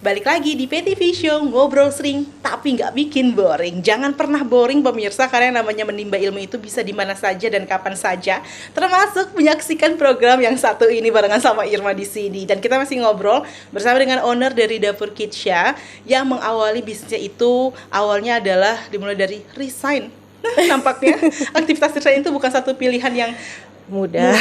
Balik lagi di PTV Show, ngobrol sering tapi nggak bikin boring. Jangan pernah boring pemirsa, karena yang namanya menimba ilmu itu bisa di mana saja dan kapan saja. Termasuk menyaksikan program yang satu ini barengan sama Irma di sini. Dan kita masih ngobrol bersama dengan owner dari Dapur Kitsya yang mengawali bisnisnya itu awalnya adalah dimulai dari resign. Nampaknya aktivitas resign itu bukan satu pilihan yang mudah.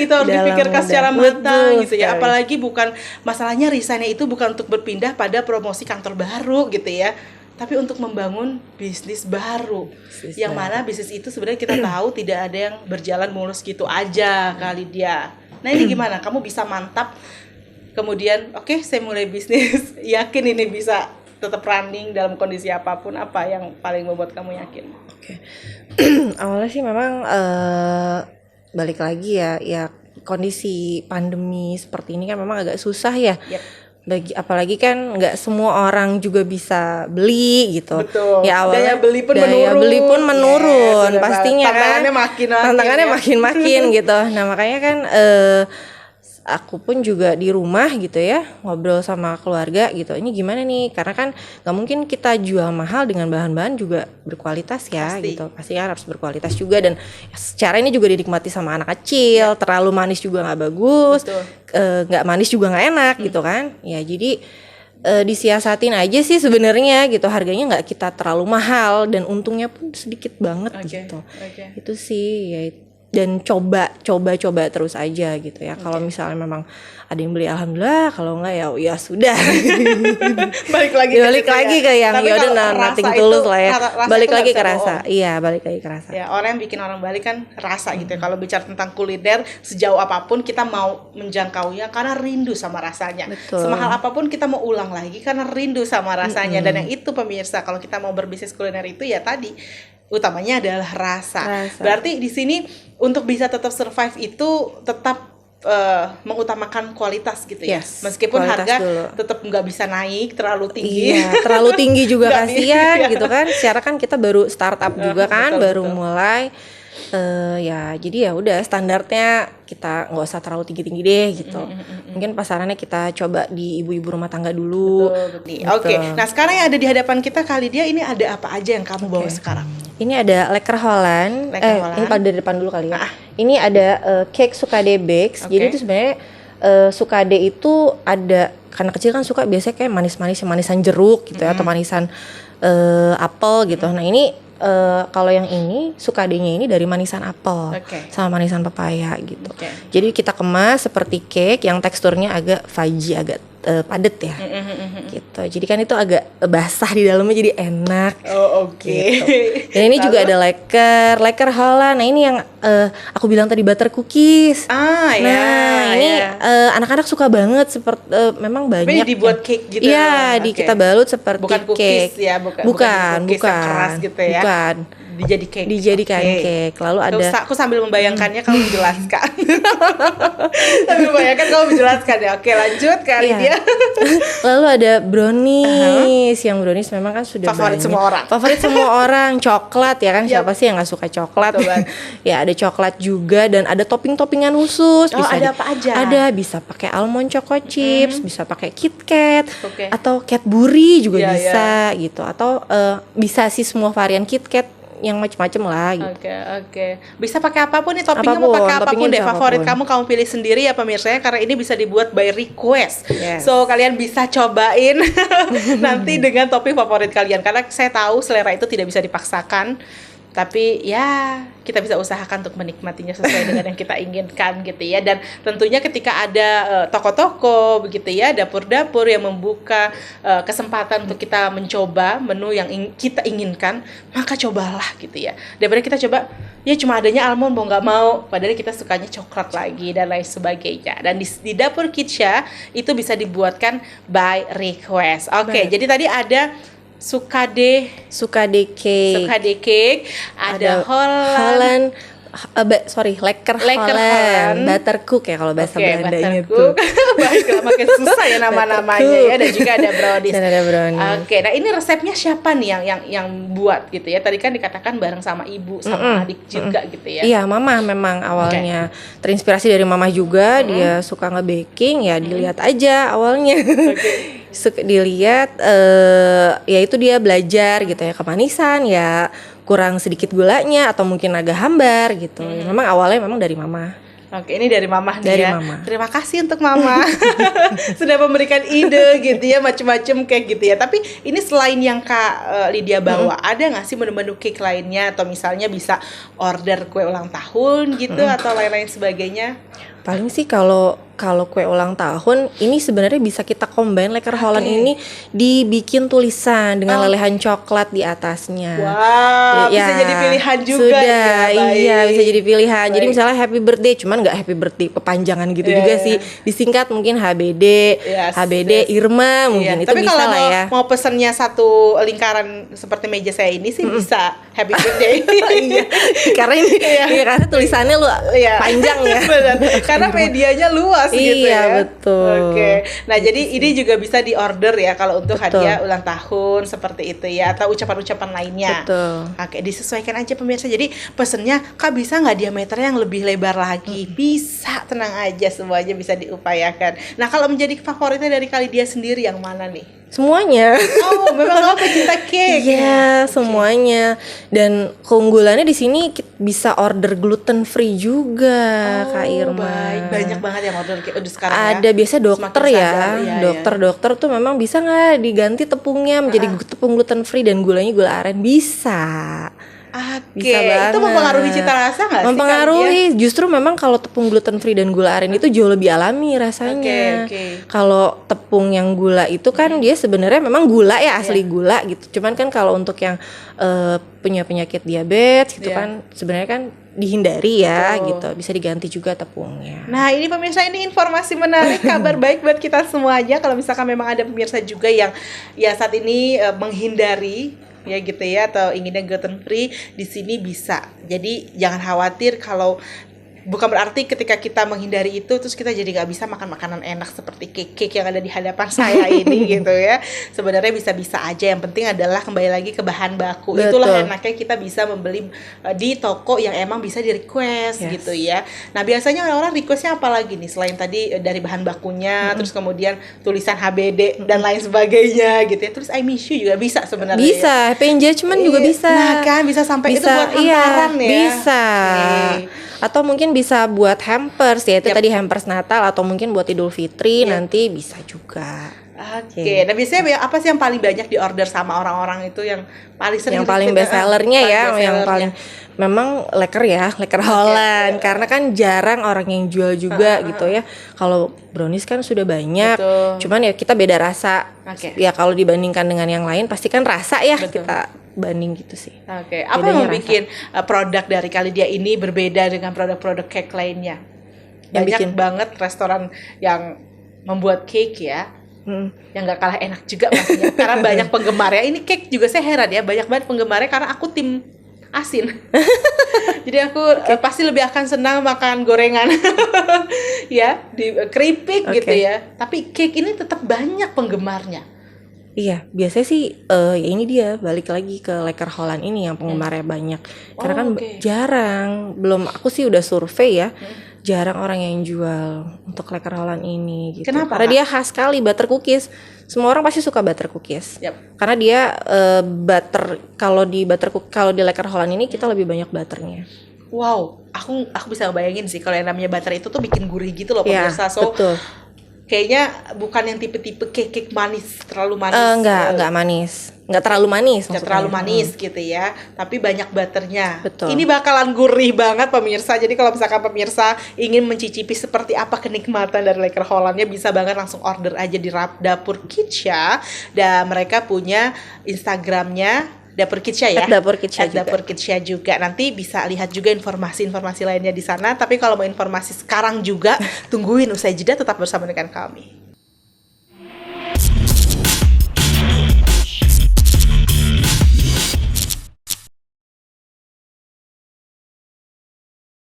Itu harus dipikirkan secara matang gitu ya. Apalagi bukan masalahnya resignnya itu bukan untuk berpindah pada promosi kantor baru gitu ya, tapi untuk membangun bisnis baru. Yang mana bisnis itu sebenarnya kita tahu tidak ada yang berjalan mulus gitu aja kali dia. Nah ini gimana? Kamu bisa mantap kemudian oke, saya mulai bisnis, yakin ini bisa tetap running dalam kondisi apapun. Apa yang paling membuat kamu yakin? Oke. Awalnya sih memang balik lagi ya kondisi pandemi seperti ini kan memang agak susah ya. Yep. Apalagi kan nggak semua orang juga bisa beli gitu. Betul. Ya awalnya daya beli pun menurun. Pastinya tantangannya kan tantangannya makin gitu. Nah makanya kan aku pun juga di rumah gitu ya, ngobrol sama keluarga gitu, ini gimana nih, karena kan nggak mungkin kita jual mahal dengan bahan-bahan juga berkualitas ya. Gitu, pasti kan harus berkualitas juga, dan secara ini juga dinikmati sama anak kecil. Terlalu manis juga nggak bagus, nggak manis juga nggak enak gitu kan ya. Jadi disiasatin aja sih sebenarnya gitu, harganya nggak kita terlalu mahal dan untungnya pun sedikit banget gitu. Itu sih ya. Dan coba terus aja gitu ya. Kalau misalnya memang ada yang beli, alhamdulillah. Kalau enggak ya sudah. balik lagi ke yang ya udah nothing tulus lah ya. Balik lagi ke rasa. Iya, balik lagi ke rasa. Ya, orang yang bikin orang balik kan rasa gitu ya. Kalau bicara tentang kuliner, sejauh apapun kita mau menjangkaunya karena rindu sama rasanya. Betul. Semahal apapun kita mau ulang lagi karena rindu sama rasanya. Dan yang itu pemirsa, kalau kita mau berbisnis kuliner itu ya tadi utamanya adalah rasa. Berarti di sini untuk bisa tetap survive itu tetap mengutamakan kualitas gitu ya. Meskipun harga tetap nggak bisa naik terlalu tinggi. Iya, terlalu tinggi juga kasihan gitu kan. Secara kan kita baru startup juga kan, baru mulai. Ya jadi ya udah standarnya kita nggak usah terlalu tinggi deh gitu. Mungkin pasarannya kita coba di ibu-ibu rumah tangga dulu. Betul. Oke. Nah sekarang yang ada di hadapan kita kali dia ini ada apa aja yang kamu bawa sekarang? Ini ada Lekker Holland. Ini pada depan dulu kali ya. Ini ada cake Sukade Bakes. Jadi itu sebenarnya Sukade itu ada, karena kecil kan suka biasanya kayak manis-manis, manisan jeruk gitu ya, atau manisan apel gitu. Nah ini kalau yang ini Sukadenya ini dari manisan apel sama manisan pepaya gitu. Jadi kita kemas seperti cake yang teksturnya agak fudgy, agak padat ya. Gitu. Jadi kan itu agak basah di dalamnya, jadi enak. Gitu. Dan ini juga ada Lekker Holland. Nah ini yang aku bilang tadi, butter cookies. Ini anak-anak suka banget, seperti memang banyak. Tapi dibuat cake gitu. Iya, kita balut seperti bukan cookies cake. Ya, bukan cookies yang keras gitu ya. Bukan. Dijadikan cake. Lalu ada. Aku sambil membayangkannya kamu menjelaskan. Sambil membayangkan kamu menjelaskan ya. Oke, lanjut kali dia. Lalu ada brownies. Yang brownies memang kan sudah favorit semua orang. Coklat ya kan, siapa sih yang nggak suka coklat? Ya ada coklat juga, dan ada topping-toppingan khusus. Bisa ada apa aja? Ada, bisa pakai almond choco chips, bisa pakai KitKat, atau Cadbury juga bisa gitu, atau bisa sih semua varian KitKat yang macam-macam lah gitu. Oke. Bisa pakai apapun nih, toppingnya mau pakai apapun deh. Favorit kamu pilih sendiri ya pemirsa ya, karena ini bisa dibuat by request. So kalian bisa cobain nanti dengan topping favorit kalian, karena saya tahu selera itu tidak bisa dipaksakan. Tapi ya kita bisa usahakan untuk menikmatinya sesuai dengan yang kita inginkan gitu ya. Dan tentunya ketika ada toko-toko begitu ya, dapur-dapur yang membuka kesempatan untuk kita mencoba menu yang kita inginkan, maka cobalah gitu ya. Daripada kita coba ya cuma adanya almond mau nggak mau, padahal kita sukanya coklat lagi dan lain sebagainya. Dan di Dapur Kitsya itu bisa dibuatkan by request. Jadi tadi ada Sukade cake, ada Holland, Lekker Holland. Holland. Buttercook ya kalau bahasa Belandanya tuh. Baiklah, makin susah ya nama-namanya ya. Dan juga ada brownies. Dan ada brownies. Oke, nah ini resepnya siapa nih yang buat gitu ya? Tadi kan dikatakan bareng sama ibu, sama adik juga gitu ya. Iya, mama memang awalnya terinspirasi dari mama juga. Dia suka nge-baking, ya dilihat aja awalnya. Dilihat, ya itu dia belajar gitu ya, kemanisan ya kurang sedikit gulanya atau mungkin agak hambar gitu. Memang awalnya memang dari mama. Oke, ini dari mama nih dari ya. Mama. Terima kasih untuk mama sudah memberikan ide gitu ya, macam-macam kayak gitu ya. Tapi ini selain yang Kak Lydia bawa, ada nggak sih menu-menu cake lainnya atau misalnya bisa order kue ulang tahun gitu atau lain-lain sebagainya? Paling sih kalau kue ulang tahun ini sebenarnya bisa kita combine Lekker Holland ini dibikin tulisan dengan lelehan coklat di atasnya. Wow, bisa jadi pilihan juga. Sudah, ya, iya bisa jadi pilihan. Baik. Jadi misalnya happy birthday, cuman nggak happy birthday kepanjangan gitu juga sih. Disingkat mungkin HBD, HBD Irma mungkin itu tapi bisa kalau lah ya. mau pesennya satu lingkaran seperti meja saya ini sih bisa happy birthday. Iya. Karena ini karena tulisannya panjang ya. Benar. Karena medianya luas gitu ya. Iya, betul. Oke. Nah, jadi ini juga bisa di-order ya kalau untuk hadiah ulang tahun seperti itu ya, atau ucapan-ucapan lainnya. Betul. Oke, disesuaikan aja pemirsa. Jadi pesennya, Kak bisa nggak diameternya yang lebih lebar lagi? Bisa, tenang aja, semuanya bisa diupayakan. Nah, kalau menjadi favoritnya dari Kak Lydia sendiri yang mana nih? Semuanya. Oh, memang kamu pecinta cake. Iya, semuanya. Dan keunggulannya di sini bisa order gluten free juga, Kak Irma. Baik. Banyak banget yang order cake udah sekarang ada ya. biasa dokter ya, dokter tuh memang bisa nggak diganti tepungnya menjadi tepung gluten free dan gulanya gula aren? Bisa. Oke, itu mempengaruhi cita rasa nggak sih? Mempengaruhi, justru memang kalau tepung gluten free dan gula aren itu jauh lebih alami rasanya. Kalau tepung yang gula itu kan dia sebenarnya memang gula ya, asli gula gitu. Cuman kan kalau untuk yang punya penyakit diabetes gitu kan sebenarnya kan dihindari ya gitu, bisa diganti juga tepungnya. Nah ini pemirsa, ini informasi menarik, kabar baik buat kita semuanya. Kalau misalkan memang ada pemirsa juga yang ya saat ini menghindari ya gitu ya, atau inginnya gluten free, di sini bisa. Jadi jangan khawatir, kalau bukan berarti ketika kita menghindari itu terus kita jadi nggak bisa makan makanan enak seperti cake yang ada di hadapan saya ini gitu ya. Sebenarnya bisa-bisa aja, yang penting adalah kembali lagi ke bahan baku. Betul. Itulah enaknya kita bisa membeli di toko yang emang bisa di request gitu ya. Nah biasanya orang requestnya apa lagi nih selain tadi dari bahan bakunya, terus kemudian tulisan HBD dan lain sebagainya gitu ya. Terus I miss you juga bisa sebenarnya. Bisa, happy engagement juga bisa. Nah kan bisa sampai itu buat hantaran ya. Bisa. Atau mungkin bisa buat hampers ya, itu tadi hampers Natal, atau mungkin buat Idul Fitri nanti bisa juga. Oke. Nah biasanya apa sih yang paling banyak diorder sama orang-orang itu, yang paling sering? Yang paling best sellernya ya, yang paling memang Lekker Holland, karena kan jarang orang yang jual juga gitu ya. Kalau brownies kan sudah banyak, cuman ya kita beda rasa. Ya kalau dibandingkan dengan yang lain pasti kan rasa ya, kita banding gitu sih. Oke. Apa yang bikin produk dari Kak Lydia ini berbeda dengan produk-produk cake lainnya? Banyak banget restoran yang membuat cake ya, yang gak kalah enak juga pastinya. Karena banyak penggemarnya. Ini cake juga saya heran ya, banyak banget penggemarnya karena aku tim asin. Jadi aku pasti lebih akan senang makan gorengan ya, di keripik gitu ya. Tapi cake ini tetap banyak penggemarnya. Iya, biasanya sih ya ini dia, balik lagi ke Lekker Holland ini yang penggemarnya banyak. Karena kan jarang, belum, aku sih udah survei ya, jarang orang yang jual untuk Lekker Holland ini gitu. Kenapa? Karena dia khas sekali, butter cookies. Semua orang pasti suka butter cookies. Karena dia kalau di Lekker Holland ini kita lebih banyak butternya. Wow, aku bisa bayangin sih kalau yang namanya butter itu tuh bikin gurih gitu loh pemirsa. Betul. Kayaknya bukan yang tipe-tipe cake manis, terlalu manis. Enggak manis. Enggak terlalu manis. Enggak terlalu manis gitu ya. Tapi banyak butternya. Betul. Ini bakalan gurih banget pemirsa. Jadi kalau misalkan pemirsa ingin mencicipi seperti apa kenikmatan dari Lekker Hollandnya, bisa banget langsung order aja di Dapur Kitcha. Dan mereka punya Instagramnya Dapur Kitcha ya. Dapur Kitcha juga. Dapur Kitcha juga. Nanti bisa lihat juga informasi-informasi lainnya di sana. Tapi kalau mau informasi sekarang juga, tungguin usai jeda, tetap bersama dengan kami.